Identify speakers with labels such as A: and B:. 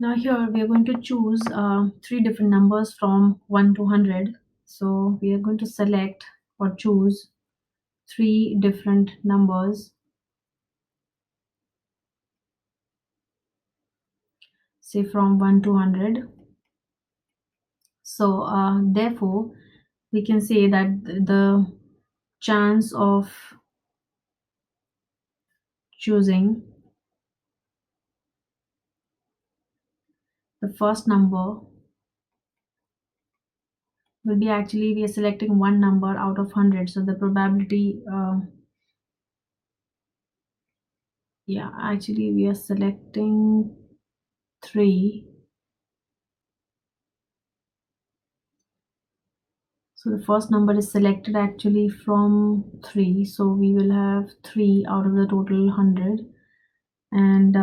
A: Now here we are going to choose three different numbers from 1 to 100. So we are going to select or choose three different numbers, say from 1 to 100. So therefore we can say that the chance of choosing the first number will be, actually we are selecting one number out of 100, so the probability yeah, actually we are selecting 3. So the first number is selected actually from 3, so we will have 3 out of the total 100. And